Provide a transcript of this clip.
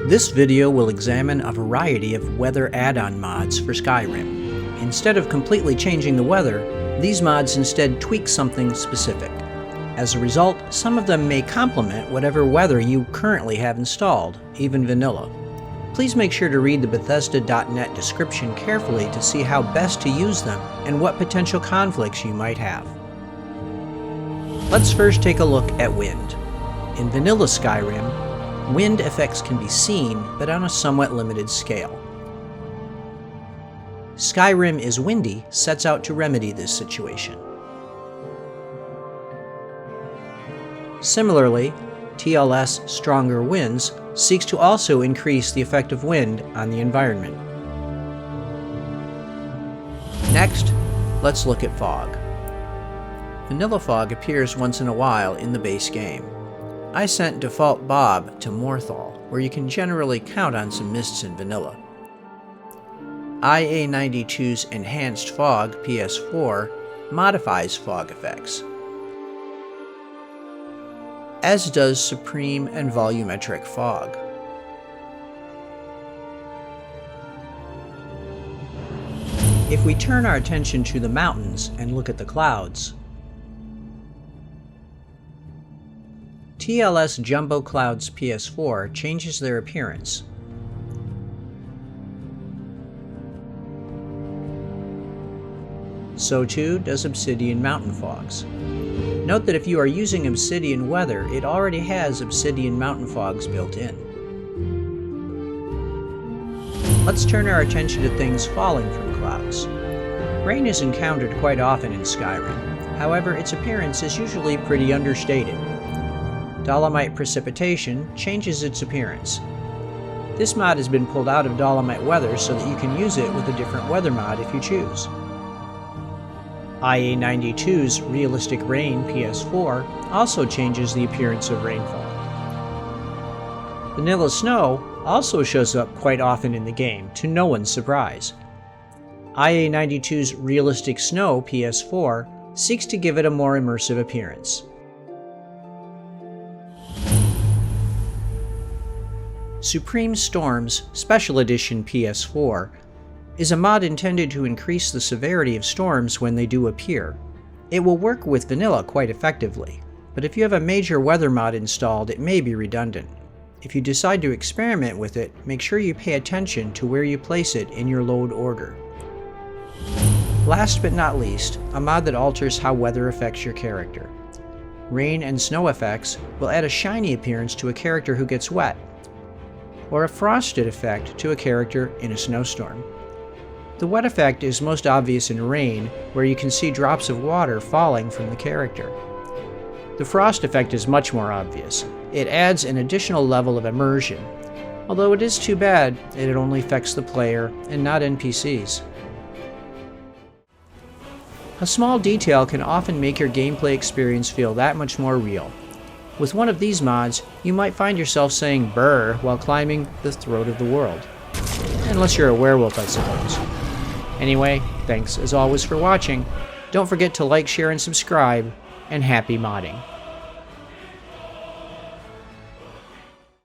This video will examine a variety of weather add-on mods for Skyrim. Instead of completely changing the weather, these mods instead tweak something specific. As a result, some of them may complement whatever weather you currently have installed, even vanilla. Please make sure to read the Bethesda.net description carefully to see how best to use them and what potential conflicts you might have. Let's first take a look at wind. In vanilla Skyrim, wind effects can be seen, but on a somewhat limited scale. Skyrim is Windy sets out to remedy this situation. Similarly, TLS Stronger Winds seeks to also increase the effect of wind on the environment. Next, let's look at fog. Vanilla fog appears once in a while in the base game. I sent default Bob to Morthal, where you can generally count on some mists in vanilla. IA92's Enhanced Fog PS4 modifies fog effects, as does Supreme and Volumetric Fog. If we turn our attention to the mountains and look at the clouds, TLS Jumbo Clouds PS4 changes their appearance. So too does Obsidian Mountain Fogs. Note that if you are using Obsidian weather, it already has Obsidian Mountain Fogs built in. Let's turn our attention to things falling from clouds. Rain is encountered quite often in Skyrim, however its appearance is usually pretty understated. Dolomite Precipitation changes its appearance. This mod has been pulled out of Dolomite Weather so that you can use it with a different weather mod if you choose. IA92's Realistic Rain PS4 also changes the appearance of rainfall. Vanilla Snow also shows up quite often in the game, to no one's surprise. IA92's Realistic Snow PS4 seeks to give it a more immersive appearance. Supreme Storms Special Edition PS4 is a mod intended to increase the severity of storms when they do appear. It will work with vanilla quite effectively, but if you have a major weather mod installed, it may be redundant. If you decide to experiment with it, make sure you pay attention to where you place it in your load order. Last but not least, a mod that alters how weather affects your character. Rain and snow effects will add a shiny appearance to a character who gets wet, or a frosted effect to a character in a snowstorm. The wet effect is most obvious in rain, where you can see drops of water falling from the character. The frost effect is much more obvious. It adds an additional level of immersion, although it is too bad that it only affects the player and not NPCs. A small detail can often make your gameplay experience feel that much more real. With one of these mods, you might find yourself saying "brr" while climbing the throat of the world. Unless you're a werewolf, I suppose. Anyway, thanks as always for watching. Don't forget to like, share, and subscribe, and happy modding.